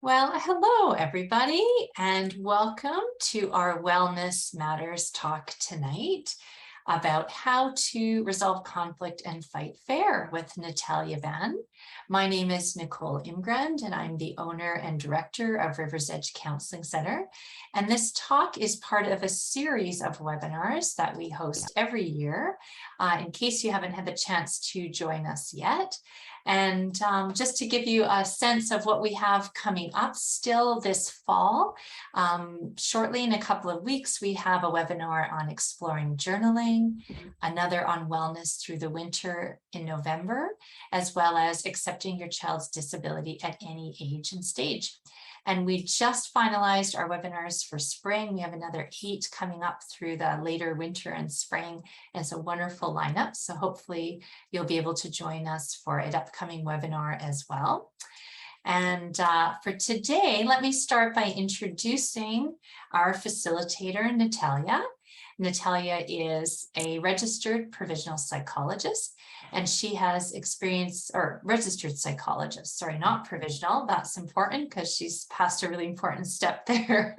Well, hello, everybody, and welcome to our Wellness Matters talk tonight about how to resolve conflict and fight fair with Natalia Van. My name is Nicole Imgrand, and I'm the owner and director of Rivers Edge Counseling Center. And this talk is part of a series of webinars that we host every year, in case you haven't had the chance to join us yet. And just to give you a sense of what we have coming up still this fall, shortly in a couple of weeks, we have a webinar on exploring journaling, another on wellness through the winter in November, as well as accepting your child's disability at any age and stage. And we just finalized our webinars for spring. We have another 8 coming up through the later winter and spring. It's a wonderful lineup. So hopefully you'll be able to join us for an upcoming webinar as well. And for today, let me start by introducing our facilitator, Natalia. Natalia is a registered provisional psychologist, and she has experience, or registered psychologist, sorry, not provisional. That's important because she's passed a really important step there.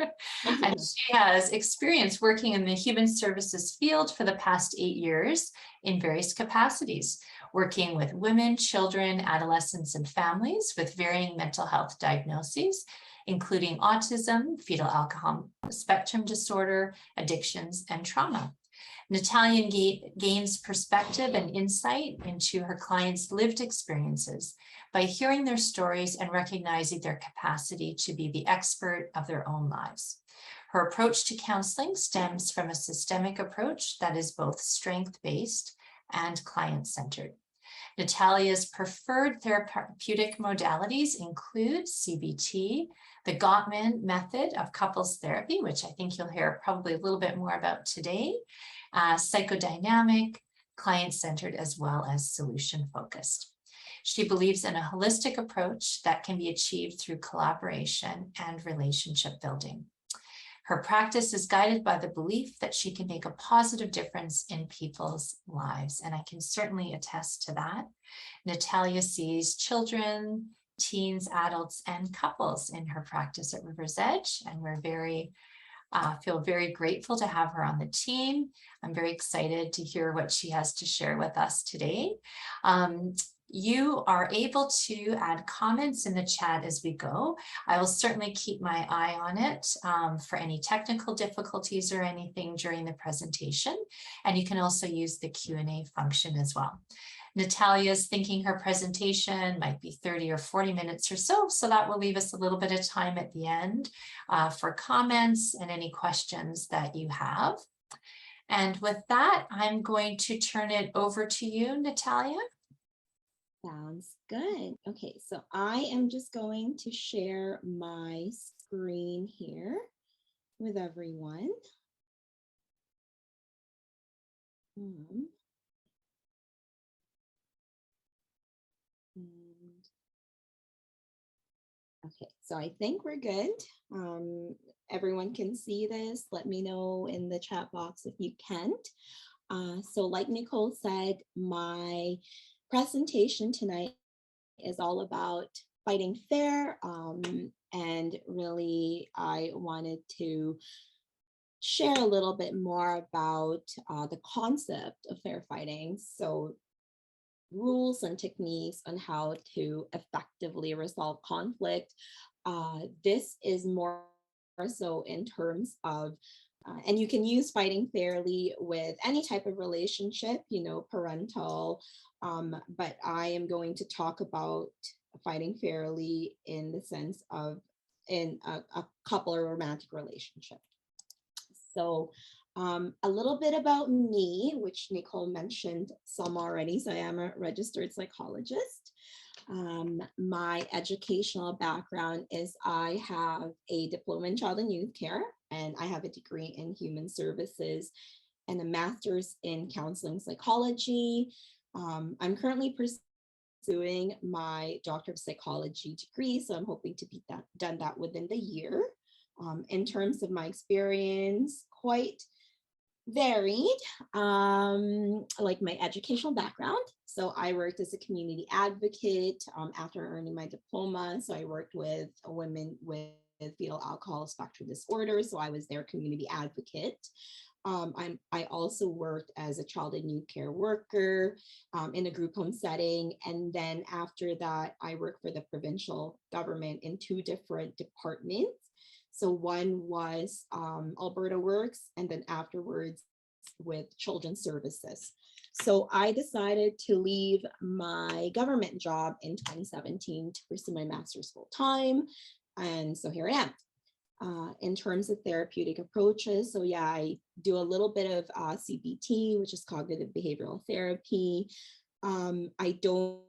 And she has experience working in the human services field for the past 8 years in various capacities, working with women, children, adolescents, and families with varying mental health diagnoses, including autism, fetal alcohol spectrum disorder, addictions, and trauma. Natalia gains perspective and insight into her clients' lived experiences by hearing their stories and recognizing their capacity to be the expert of their own lives. Her approach to counseling stems from a systemic approach that is both strength-based and client-centered. Natalia's preferred therapeutic modalities include CBT, the Gottman method of couples therapy, which I think you'll hear probably a little bit more about today, psychodynamic, client-centered, as well as solution-focused. She believes in a holistic approach that can be achieved through collaboration and relationship building. Her practice is guided by the belief that she can make a positive difference in people's lives, and I can certainly attest to that. Natalia sees children, teens, adults, and couples in her practice at Rivers Edge, and we're feel very grateful to have her on the team. I'm very excited to hear what she has to share with us today. You are able to add comments in the chat as we go. I will certainly keep my eye on it for any technical difficulties or anything during the presentation. And you can also use the Q&A function as well. Natalia's thinking her presentation might be 30 or 40 minutes or so, so that will leave us a little bit of time at the end for comments and any questions that you have. And with that, I'm going to turn it over to you, Natalia. Sounds good. Okay, so I am just going to share my screen here with everyone. Okay, so I think we're good. Everyone can see this. Let me know in the chat box if you can't. So like Nicole said, my presentation tonight is all about fighting fair, and really I wanted to share a little bit more about the concept of fair fighting. So rules and techniques on how to effectively resolve conflict. This is more so in terms of and you can use fighting fairly with any type of relationship, you know, parental, but I am going to talk about fighting fairly in the sense of in a couple or romantic relationship. So a little bit about me, which Nicole mentioned some already. So I am a registered psychologist. My educational background is I have a diploma in child and youth care, and I have a degree in human services and a master's in counseling psychology. I'm currently pursuing my doctor of psychology degree, so I'm hoping to be done that within the year. In terms of my experience, quite Varied, like my educational background. So I worked as a community advocate after earning my diploma. So I worked with women with fetal alcohol spectrum disorder. So I was their community advocate. I also worked as a child and youth care worker in a group home setting. And then after that, I worked for the provincial government in two different departments. So one was Alberta Works, and then afterwards with Children's Services. So I decided to leave my government job in 2017 to pursue my master's full time. And so here I am. In terms of therapeutic approaches, so yeah, I do a little bit of CBT, which is cognitive behavioral therapy. I don't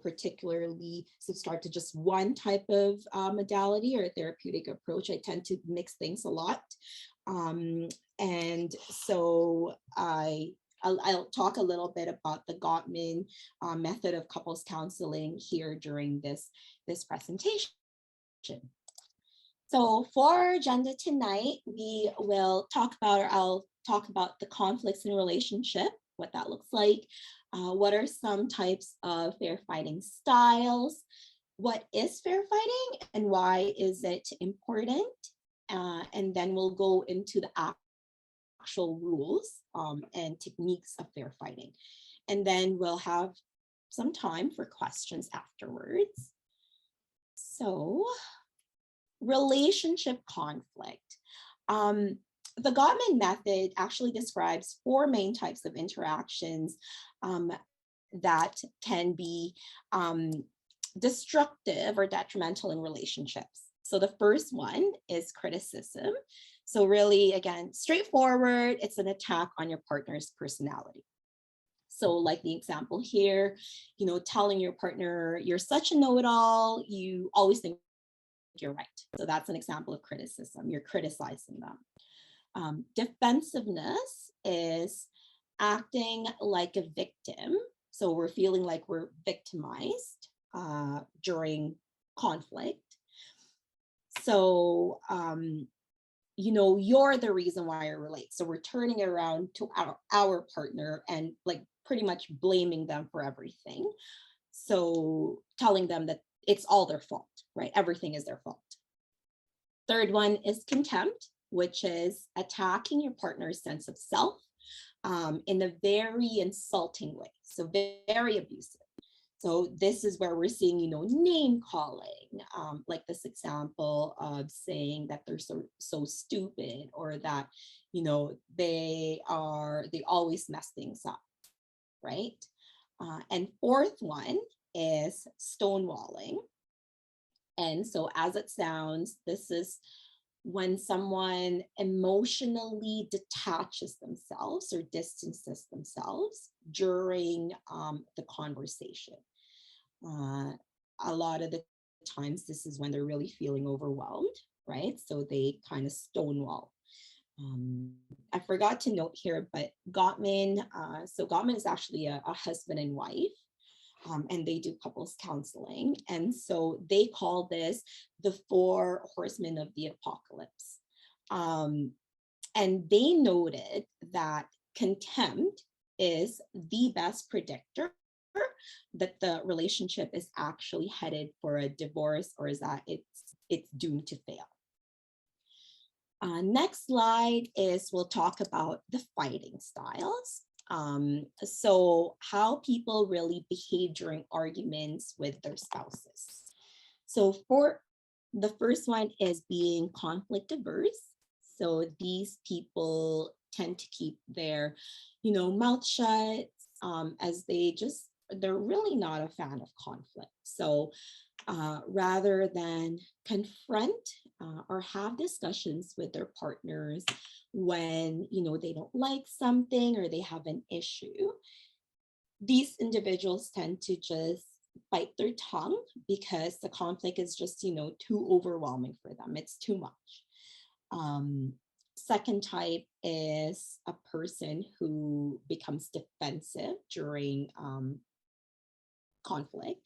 particularly subscribe to just one type of modality or therapeutic approach. I tend to mix things a lot. And so I'll talk a little bit about the Gottman method of couples counseling here during this presentation. So for our agenda tonight, we will talk about, or I'll talk about the conflicts in relationship, what that looks like. What are some types of fair fighting styles? What is fair fighting and why is it important? And then we'll go into the actual rules and techniques of fair fighting. And then we'll have some time for questions afterwards. So, relationship conflict. The Gottman method actually describes four main types of interactions that can be destructive or detrimental in relationships. So the first one is criticism. So really, again, straightforward, it's an attack on your partner's personality. So like the example here, telling your partner, you're such a know-it-all, you always think you're right. So that's an example of criticism. You're criticizing them. Defensiveness is acting like a victim. So we're feeling like we're victimized during conflict. So, you're the reason why you're late. So we're turning it around to our partner and like pretty much blaming them for everything. So telling them that it's all their fault, right? Everything is their fault. Third one is contempt, which is attacking your partner's sense of self in a very insulting way. So very abusive. So this is where we're seeing, name calling, like this example of saying that they're so stupid, or that, they always mess things up, right? And fourth one is stonewalling. And so as it sounds, this is when someone emotionally detaches themselves or distances themselves during the conversation. A lot of the times, this is when they're really feeling overwhelmed, right? So they kind of stonewall. I forgot to note here, but Gottman, so Gottman is actually a husband and wife. And they do couples counseling. And so they call this the four horsemen of the apocalypse. And they noted that contempt is the best predictor that the relationship is actually headed for a divorce, or is that it's doomed to fail. Next slide is we'll talk about the fighting styles. So how people really behave during arguments with their spouses. So for the first one is being conflict averse. So these people tend to keep their, mouth shut, as they're really not a fan of conflict. So rather than confront or have discussions with their partners when they don't like something or they have an issue, these individuals tend to just bite their tongue because the conflict is just too overwhelming for them. It's too much. Second type is a person who becomes defensive during conflict.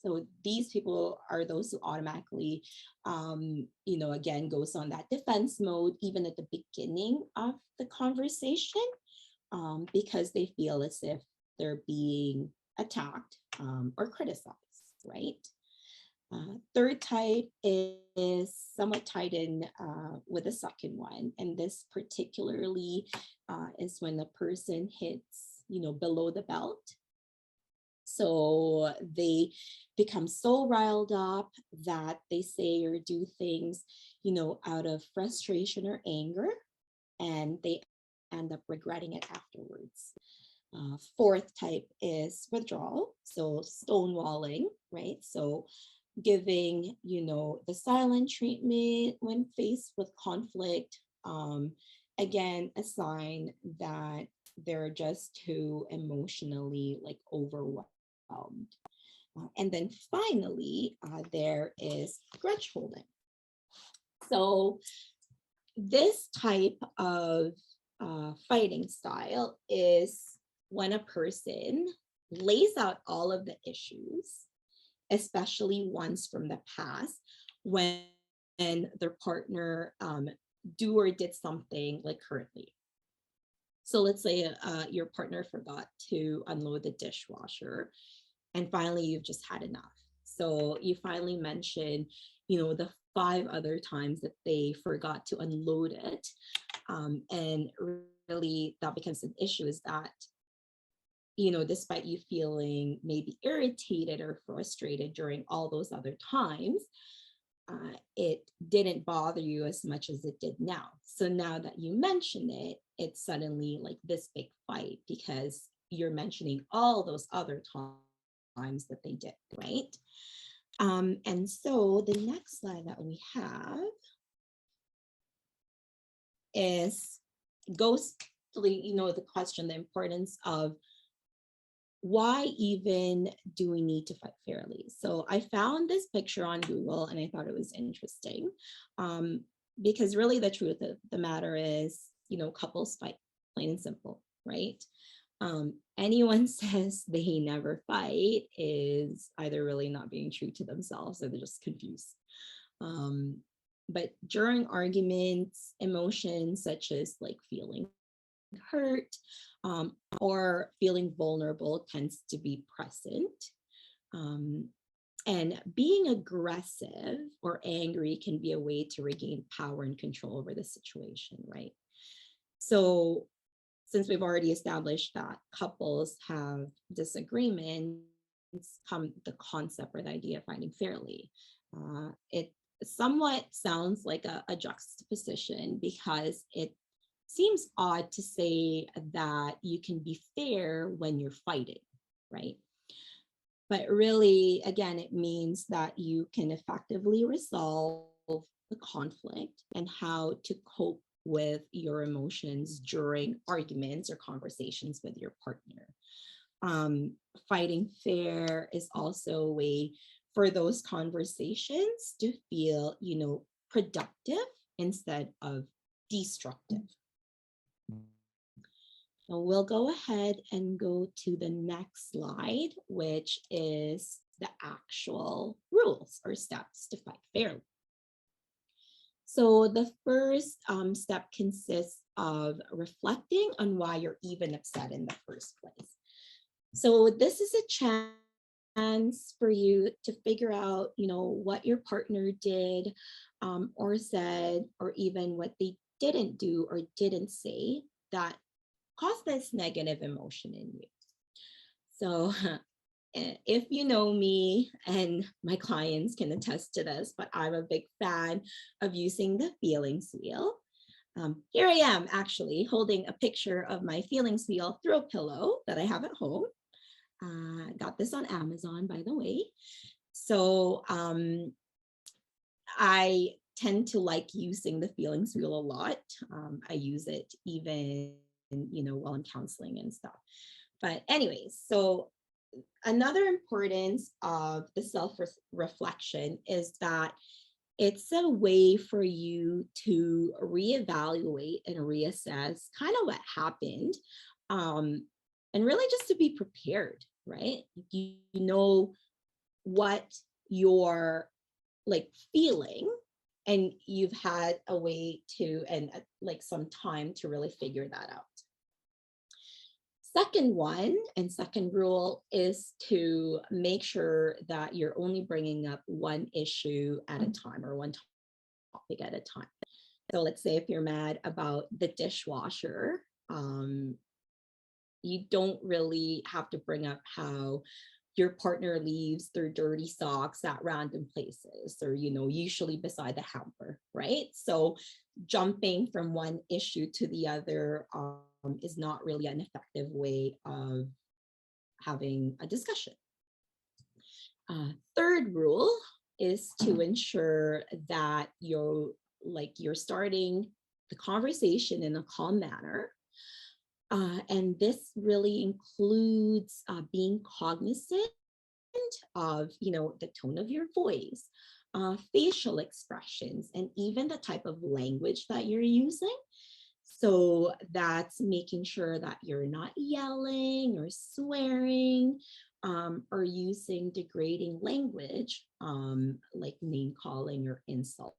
So these people are those who automatically, again, goes on that defense mode, even at the beginning of the conversation, because they feel as if they're being attacked or criticized, right? Third type is somewhat tied in with the second one. And this particularly is when the person hits, below the belt. So they become so riled up that they say or do things, out of frustration or anger, and they end up regretting it afterwards. Fourth type is withdrawal, so stonewalling, right? So giving, the silent treatment when faced with conflict. Again, a sign that they're just too emotionally like overwhelmed. And then finally, there is grudge holding. So this type of fighting style is when a person lays out all of the issues, especially ones from the past, when their partner do or did something like currently. So let's say your partner forgot to unload the dishwasher, and finally you've just had enough. So you finally mention, the 5 other times that they forgot to unload it. And really that becomes an issue, is that, despite you feeling maybe irritated or frustrated during all those other times, it didn't bother you as much as it did now. So now that you mention it, it's suddenly like this big fight because you're mentioning all those other times that they did, right? And so the next slide that we have goes to the question, the importance of why even do we need to fight fairly? So I found this picture on Google and I thought it was interesting, because really the truth of the matter is, couples fight, plain and simple, right? Anyone says they never fight is either really not being true to themselves or they're just confused. But during arguments, emotions such as like feeling hurt or feeling vulnerable tends to be present. And being aggressive or angry can be a way to regain power and control over the situation, right? So since we've already established that couples have disagreements, come the concept or the idea of fighting fairly. It somewhat sounds like a juxtaposition, because it seems odd to say that you can be fair when you're fighting, right? But really, again, it means that you can effectively resolve the conflict and how to cope with your emotions during arguments or conversations with your partner. Fighting fair is also a way for those conversations to feel, productive instead of destructive. So we'll go ahead and go to the next slide, which is the actual rules or steps to fight fairly. So the first step consists of reflecting on why you're even upset in the first place. So this is a chance for you to figure out, what your partner did or said, or even what they didn't do or didn't say that caused this negative emotion in you. So if you know me, and my clients can attest to this, but I'm a big fan of using the feelings wheel. Here I am actually holding a picture of my feelings wheel throw pillow that I have at home. Got this on Amazon, by the way. So I tend to like using the feelings wheel a lot. I use it even, while I'm counseling and stuff. But anyways, so another importance of the self-reflection is that it's a way for you to reevaluate and reassess kind of what happened, and really just to be prepared, right? You know what you're like feeling, and you've had a way to, and like some time to really figure that out. Second one and second rule is to make sure that you're only bringing up one issue at a time, or one topic at a time. So let's say if you're mad about the dishwasher, you don't really have to bring up how your partner leaves their dirty socks at random places, or usually beside the hamper, right? So jumping from one issue to the other is not really an effective way of having a discussion. Third rule is to ensure that you're starting the conversation in a calm manner. And this really includes being cognizant of, the tone of your voice, facial expressions, and even the type of language that you're using. So that's making sure that you're not yelling or swearing, or using degrading language, like name calling or insults.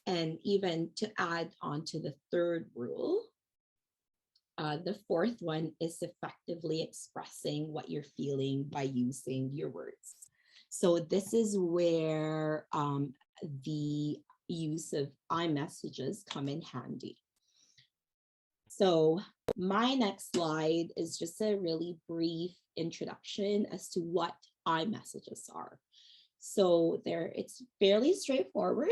And even to add on to the third rule, the fourth one is effectively expressing what you're feeling by using your words. So this is where the use of iMessages come in handy. So my next slide is just a really brief introduction as to what iMessages are. So it's fairly straightforward.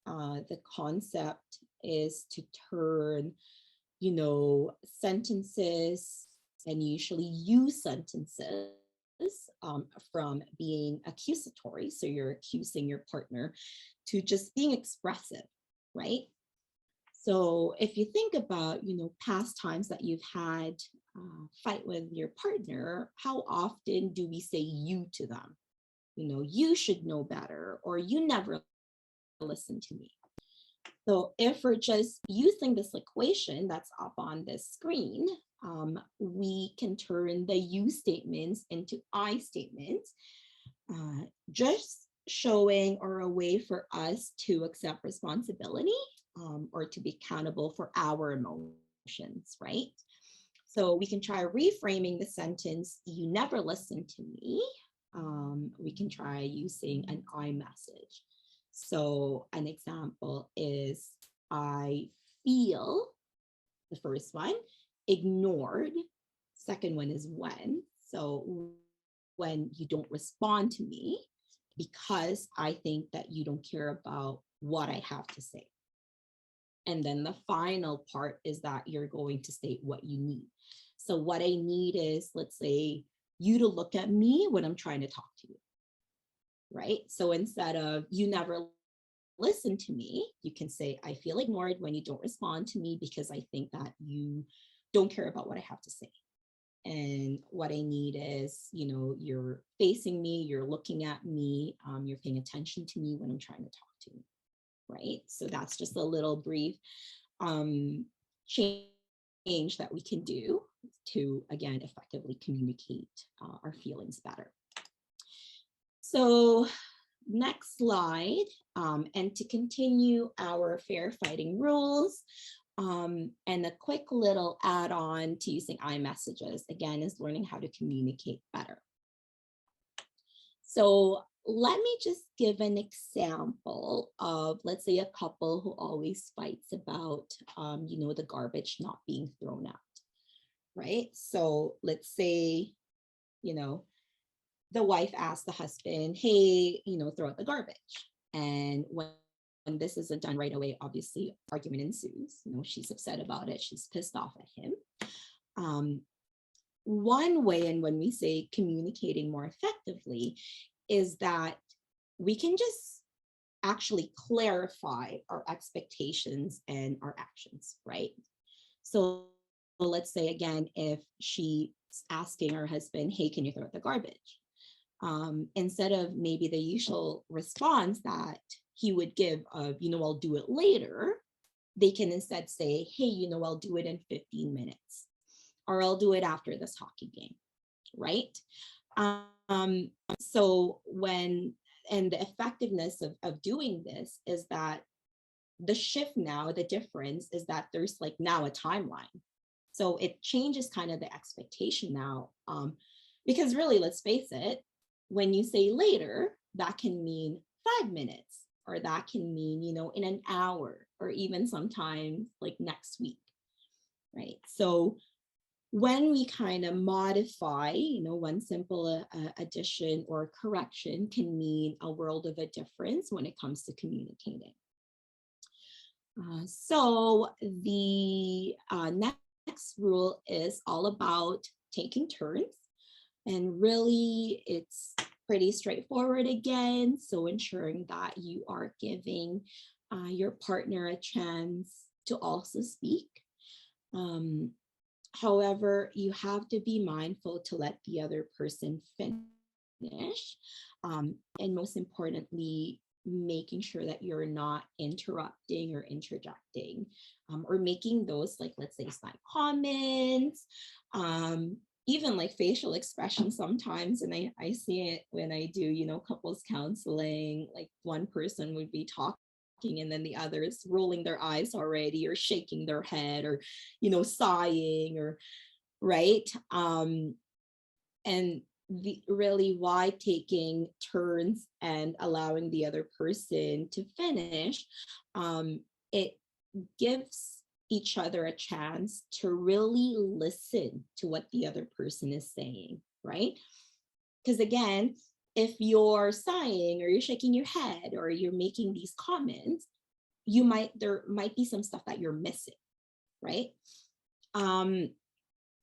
The concept is to turn sentences, and usually use sentences from being accusatory, so you're accusing your partner, to just being expressive, right? So if you think about, past times that you've had fight with your partner, how often do we say you to them? You should know better, or you never listen to me. So if we're just using this equation that's up on this screen, we can turn the you statements into I statements, just showing or a way for us to accept responsibility, or to be accountable for our emotions, right? So we can try reframing the sentence, you never listen to me. We can try using an I message. So an example is, I feel, the first one, ignored. Second one is when. So when you don't respond to me because I think that you don't care about what I have to say. And then the final part is that you're going to state what you need. So what I need is, let's say, you to look at me when I'm trying to talk to you, right? So instead of you never listen to me, you can say, I feel ignored when you don't respond to me because I think that you don't care about what I have to say. And what I need is, you're facing me, you're looking at me, you're paying attention to me when I'm trying to talk to you, right? So that's just a little brief change that we can do to, again, effectively communicate our feelings better. So next slide, and to continue our fair fighting rules, and a quick little add-on to using iMessages, again, is learning how to communicate better. So let me just give an example of, let's say, a couple who always fights about, the garbage not being thrown out, right? So let's say, the wife asks the husband, hey, throw out the garbage. And when this isn't done right away, obviously argument ensues. She's upset about it. She's pissed off at him. One way, and when we say communicating more effectively, is that we can just actually clarify our expectations and our actions, right? So let's say, again, if she's asking her husband, hey, can you throw out the garbage? Instead of maybe the usual response that he would give of, I'll do it later, they can instead say, hey, I'll do it in 15 minutes, or I'll do it after this hockey game, right? Um, so when and the effectiveness of doing this is that the shift now, the difference is that there's like now a timeline. So it changes kind of the expectation now. Because really, let's face it, when you say later, that can mean 5 minutes, or that can mean, in an hour, or even sometimes like next week, right? So when we kind of modify, one simple addition or correction can mean a world of a difference when it comes to communicating. So the next rule is all about taking turns. And really, it's pretty straightforward again. So ensuring that you are giving your partner a chance to also speak. Um, However, you have to be mindful to let the other person finish. And most importantly, making sure that you're not interrupting or interjecting, or making those, like, let's say, slight comments, even like facial expressions sometimes. And I see it when I do, couples counseling, like one person would be talking and then the others rolling their eyes already, or shaking their head, or sighing, or right. And really, why taking turns and allowing the other person to finish, it gives each other a chance to really listen to what the other person is saying, right? Because again, if you're sighing, or you're shaking your head, or you're making these comments, there might be some stuff that you're missing, right? um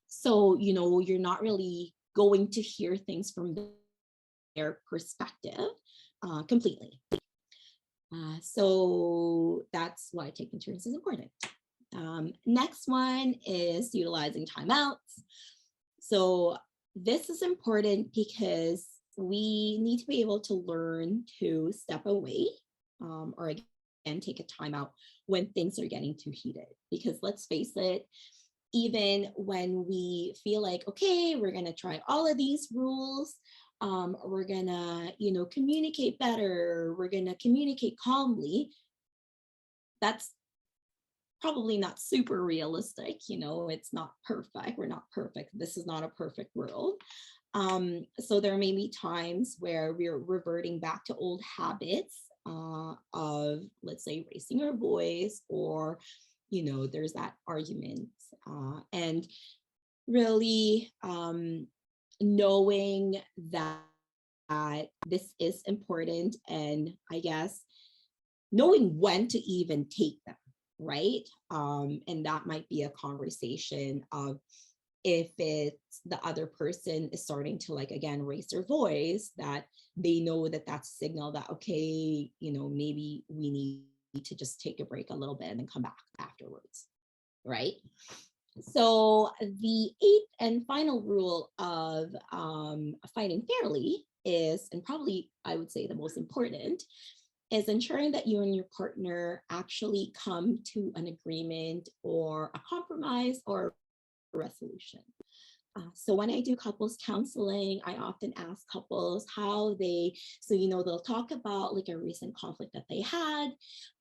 so you're not really going to hear things from their perspective completely. So that's why taking turns is important. Next one is utilizing timeouts. So this is important because we need to be able to learn to step away, or again, take a timeout when things are getting too heated. Because let's face it, even when we feel like, okay, we're going to try all of these rules, we're going to, communicate better, we're going to communicate calmly, that's probably not super realistic. It's not perfect. We're not perfect. This is not a perfect world. So there may be times where we're reverting back to old habits of, let's say, raising our voice, or, there's that argument. And really knowing that this is important, and I guess knowing when to even take them, right? And that might be a conversation of, if it's the other person is starting to, like, again, raise their voice, that they know that that's a signal that, okay, maybe we need to just take a break a little bit and then come back afterwards, right? So the eighth and final rule of fighting fairly is, and probably I would say the most important, is ensuring that you and your partner actually come to an agreement, or a compromise, or a resolution. So when I do couples counseling, I often ask couples how so they'll talk about like a recent conflict that they had,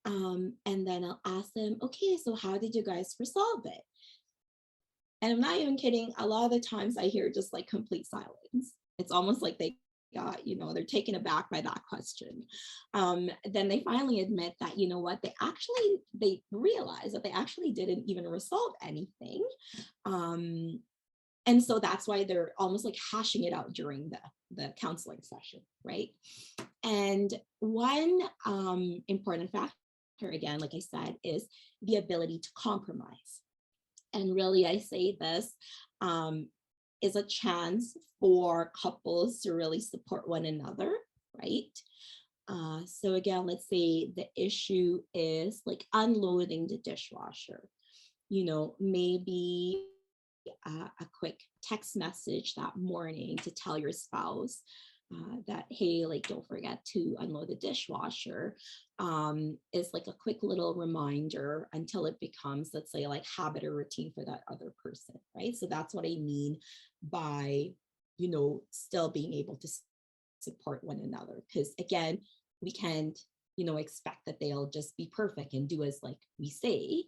and then I'll ask them, okay, so how did you guys resolve it? And I'm not even kidding. A lot of the times I hear just like complete silence. It's almost like they got, they're taken aback by that question. Then they finally admit that, what, they realize that they actually didn't even resolve anything. And so that's why they're almost like hashing it out during the counseling session, right? And one important factor, again, like I said, is the ability to compromise. And really, I say this is a chance for couples to really support one another, right? So again, let's say the issue is like unloading the dishwasher. Maybe a quick text message that morning to tell your spouse that, hey, like, don't forget to unload the dishwasher, is like a quick little reminder until it becomes, let's say, like habit or routine for that other person, right? So that's what I mean by still being able to support one another. Because again, we can't, expect that they'll just be perfect and do as like we say,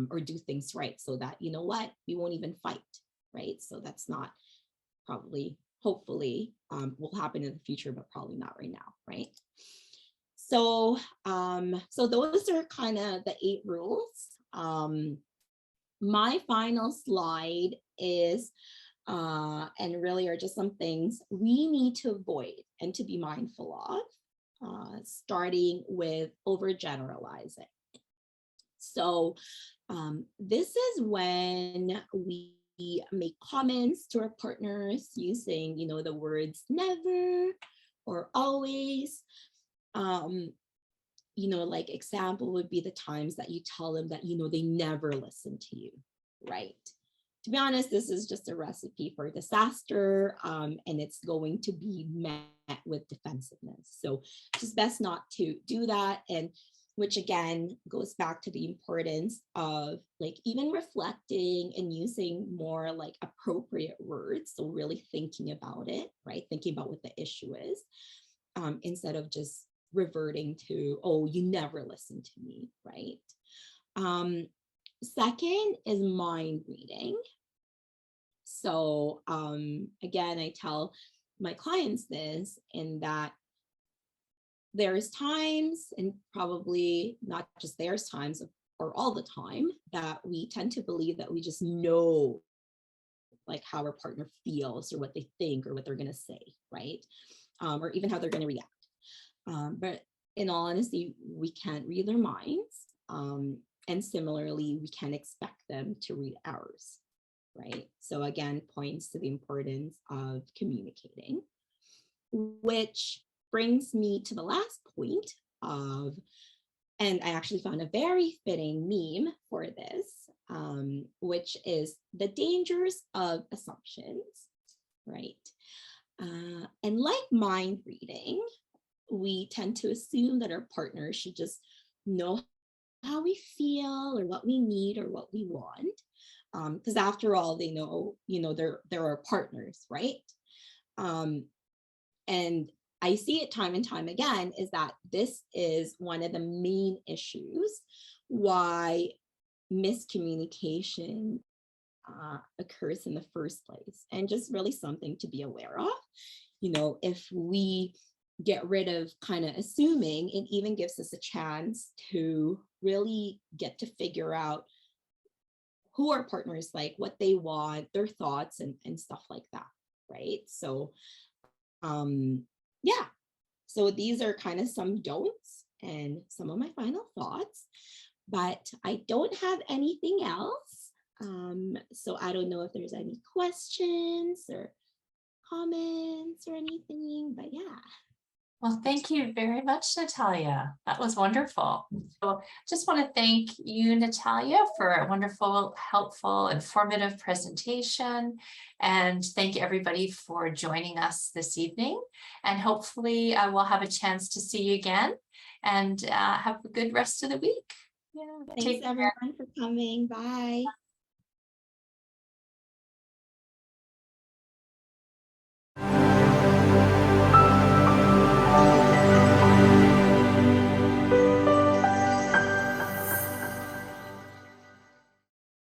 or do things right. So that, what, we won't even fight, right? So that's not probably, hopefully, will happen in the future, but probably not right now, right? So those are kind of the 8 rules. My final slide is, and really are just some things we need to avoid and to be mindful of, starting with overgeneralizing. So this is when we make comments to our partners using, the words never or always. Like example would be the times that you tell them that, they never listen to you, right? To be honest, this is just a recipe for disaster, and it's going to be met with defensiveness. So it's best not to do that. And which again goes back to the importance of like even reflecting and using more like appropriate words. So really thinking about it, right? Thinking about what the issue is, instead of just reverting to, oh, you never listen to me, right? Second is mind reading. So again, I tell my clients this, in that there's times, and probably not just there's times or all the time, that we tend to believe that we just know like how our partner feels or what they think or what they're going to say, right? Or even how they're going to react. But in all honesty, we can't read their minds. And similarly, we can't expect them to read ours, right? So again, points to the importance of communicating, which brings me to the last point of, and I actually found a very fitting meme for this, which is the dangers of assumptions, right? And like mind reading, we tend to assume that our partner should just know how we feel or what we need or what we want. Because after all, they know, they're our partners, right? And I see it time and time again, is that this is one of the main issues why miscommunication occurs in the first place, and just really something to be aware of. If we get rid of kind of assuming, it even gives us a chance to really get to figure out who our partner is like, what they want, their thoughts, and stuff like that, right? So yeah, so these are kind of some don'ts and some of my final thoughts, but I don't have anything else. So I don't know if there's any questions or comments or anything, but yeah. Well, thank you very much, Natalia. That was wonderful. So just want to thank you, Natalia, for a wonderful, helpful, informative presentation. And thank you everybody for joining us this evening. And hopefully we'll have a chance to see you again, and have a good rest of the week. Yeah, thanks everyone for coming. Bye.